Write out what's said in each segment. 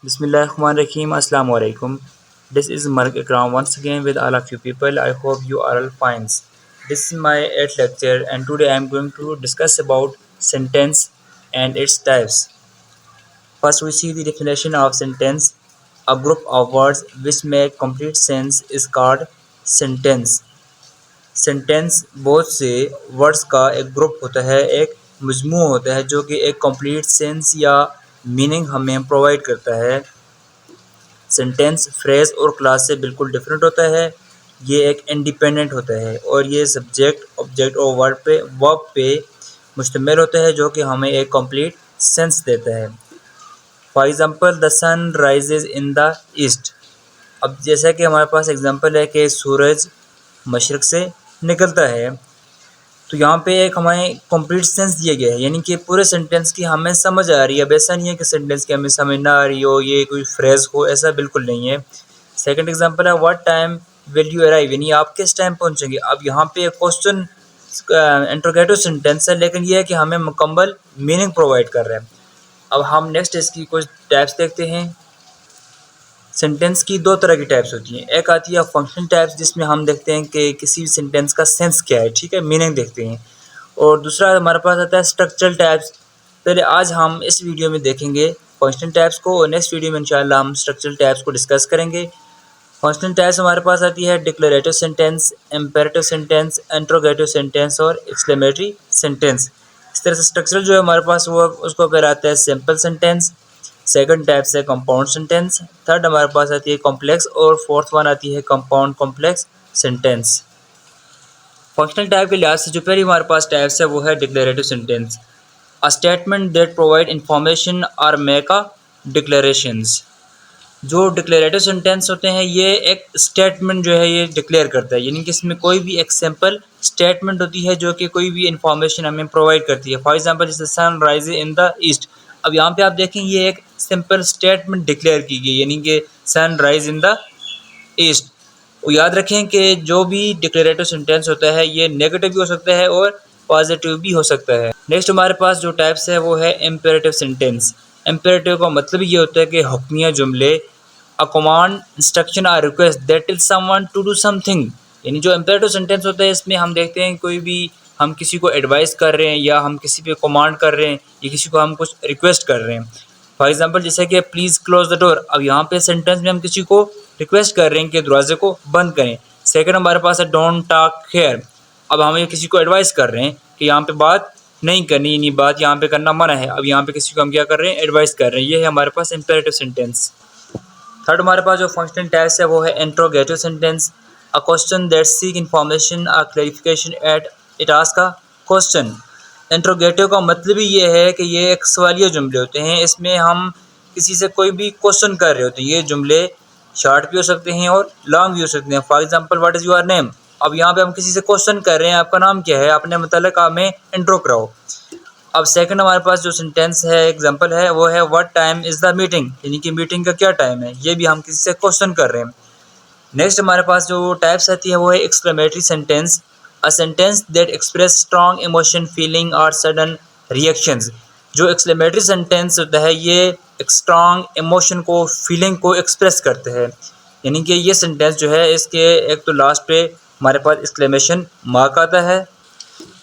Bismillahirrahmanirrahim. Assalamu alaikum. This is Mark Ikram once again with all of you people. I hope you are all fine. This is my 8th lecture and today I am going to discuss about sentence and its types. First we see the definition of sentence. A group of words which make complete sense is called sentence. Sentence बहुत से words का एक group होता है, एक मजमू होता है जो कि एक कंप्लीट सेंस या मीनिंग हमें प्रोवाइड करता है। सेंटेंस फ्रेज और क्लास से बिल्कुल डिफरेंट होता है। ये एक इंडिपेंडेंट होता है और ये सब्जेक्ट ऑब्जेक्ट और वर्ब पे मुश्तमिल होता है जो कि हमें एक कंप्लीट सेंस देता है। For example the sun rises in the east. अब जैसा कि हमारे पास एग्जांपल है कि सूरज मशरक़ से निकलता है, तो यहाँ पे एक हमें कंप्लीट सेंस दिया गया है, यानी कि पूरे सेंटेंस की हमें समझ आ रही है। अब ऐसा नहीं है कि सेंटेंस की हमें समझ ना आ रही हो, ये कोई फ्रेज हो, ऐसा बिल्कुल नहीं है। सेकंड एग्जांपल है what time will you arrive, यानी आप किस टाइम पहुँचेंगे। अब यहाँ पे एक क्वेश्चन इंटरोगेटिव सेंटेंस है, लेकिन यह है कि हमें मुकम्मल मीनिंग प्रोवाइड कर रहे हैं। अब हम नेक्स्ट इसकी कुछ टाइप्स देखते हैं। सेंटेंस की दो तरह की टाइप्स होती हैं। एक आती है फंक्शन टाइप्स, जिसमें हम देखते हैं कि किसी सेंटेंस का सेंस क्या है, ठीक है, मीनिंग देखते हैं। और दूसरा हमारे पास आता है स्ट्रक्चरल टाइप्स। पहले आज हम इस वीडियो में देखेंगे फंक्शन टाइप्स को और नेक्स्ट वीडियो में इंशाल्लाह हम स्ट्रक्चरल टाइप्स को डिस्कस करेंगे। फंक्शनल टाइप्स हमारे पास आती है declarative sentence, imperative sentence, interrogative sentence और एक्सक्लेमेटरी सेंटेंस। इस तरह से स्ट्रक्चरल जो है हमारे पास वो उसको फिर आता है सिंपल सेंटेंस। सेकंड टाइप से कंपाउंड सेंटेंस। थर्ड हमारे पास आती है कॉम्प्लेक्स और फोर्थ वन आती है compound complex sentence. Functional type के लिहाज से जो पहली हमारे पास टाइप्स है वो है declarative sentence. A statement that provide information और मेक अ डिक्लेरेशंस। जो डिक्लेरेटिव सेंटेंस होते हैं ये एक स्टेटमेंट जो है ये डिक्लेयर करता है, यानी कि इसमें कोई भी एक सिंपल स्टेटमेंट होती है जो कि कोई भी इंफॉर्मेशन हमें प्रोवाइड करती है। फॉर एग्जांपल जैसे sun rise in the east. अब यहाँ पे आप देखें ये एक सिंपल स्टेटमेंट डिक्लेयर की गई, यानी कि sun rise in the east. और याद रखें कि जो भी डिक्लेरेटिव सेंटेंस होता है ये नेगेटिव भी हो सकता है और पॉजिटिव भी हो सकता है। नेक्स्ट हमारे पास जो टाइप्स है वो है इम्पेरेटिव सेंटेंस। इम्पेरेटिव का मतलब ये होता है कि हुक्मिया जुमले, अ कमांड, इंस्ट्रक्शन और request that tell someone to do something. यानी जो इम्पेरेटिव सेंटेंस होता है इसमें हम देखते हैं कोई भी हम किसी को एडवाइस कर रहे हैं या हम किसी पे कमांड कर रहे हैं या किसी को हम कुछ रिक्वेस्ट कर रहे हैं। फॉर एग्जांपल जैसे कि प्लीज़ क्लोज द डोर। अब यहाँ पे सेंटेंस में हम किसी को रिक्वेस्ट कर रहे हैं कि दरवाजे को बंद करें। सेकंड हमारे पास है डोंट टॉक हियर। अब हम किसी को एडवाइस कर रहे हैं कि यहाँ पे बात नहीं करनी, यानी बात यहाँ पे करना मना है। अब यहाँ पे किसी को हम क्या कर रहे हैं, एडवाइस कर रहे हैं। ये है हमारे पास इम्पेरेटिव सेंटेंस। थर्ड हमारे पास जो फंक्शनल टाइप्स है वो है interrogative sentence. A question that seek information और clarification at it ask a question. Interrogative का मतलब ही ये है कि ये एक सवालिया जुमले होते हैं, इसमें हम किसी से कोई भी क्वेश्चन कर रहे होते हैं। ये जुमले शॉर्ट भी हो सकते हैं और लॉन्ग भी हो सकते हैं। For example what is your name. अब यहाँ पे हम किसी से क्वेश्चन कर रहे हैं आपका नाम क्या है, अपने मतलब हमें इंट्रो कराओ। अब सेकंड हमारे पास जो सेंटेंस है एग्जांपल है वो है what time is the meeting, यानी कि मीटिंग का क्या टाइम है, ये भी हम किसी से क्वेश्चन कर रहे हैं। नेक्स्ट हमारे पास जो टाइप्स आती है वो है exclamatory sentence. A sentence that express strong emotion, feeling और सडन रिएक्शंस। जो एक्सक्लेमेटरी सेंटेंस होता है ये एक स्ट्रॉन्ग इमोशन को, फीलिंग को एक्सप्रेस करते हैं, यानी कि ये सेंटेंस जो है इसके एक तो लास्ट पे हमारे पास एक्सक्लेमेशन मार्क आता है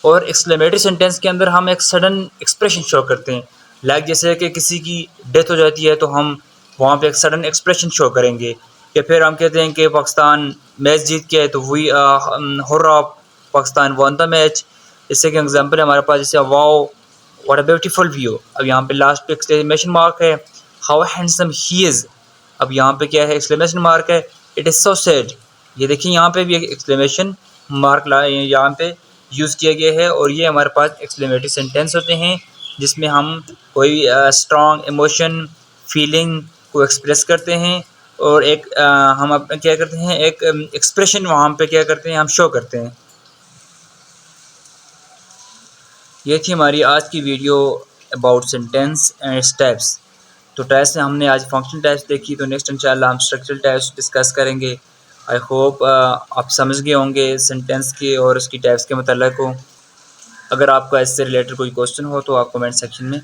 और एक्सक्लेमेटरी सेंटेंस के अंदर हम एक सडन एक्सप्रेशन शो करते हैं। लाइक जैसे कि किसी की डेथ हो जाती है तो हम वहाँ पे एक सडन एक्सप्रेशन शो करेंगे। या फिर हम कहते हैं कि पाकिस्तान मैच जीत के है तो we hurrah Pakistan won the match. जैसे कि एग्जांपल है हमारे पास जैसे wow what a beautiful view. अब यहाँ पे लास्ट पे एक्सक्लेमेशन मार्क है। How handsome he is. अब यहाँ पे क्या है, एक्सक्लेमेशन मार्क है। It is so sad. ये देखिए यहाँ पे भी एक एक्सक्लेमेशन मार्क यहाँ पे यूज़ किया गया है। और ये हमारे पास एक्सक्लेमेटरी सेंटेंस होते हैं जिसमें हम कोई स्ट्रॉन्ग इमोशन, फीलिंग को एक्सप्रेस करते हैं और एक हम अपने क्या करते हैं, एक एक्सप्रेशन वहाँ पे क्या करते हैं, हम शो करते हैं। ये थी हमारी आज की video about sentence and its types. तो टाइप्स में हमने आज फंक्शनल टाइप्स देखी, तो नेक्स्ट इंशाल्लाह हम स्ट्रक्चरल टाइप्स डिस्कस करेंगे। आई होप आप समझ गए होंगे सेंटेंस के और उसकी टाइप्स के मतलब को। अगर आपका इससे रिलेटेड कोई क्वेश्चन हो तो आप कमेंट सेक्शन में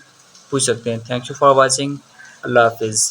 पूछ सकते हैं। Thank you for watching. Allah हाफिज़।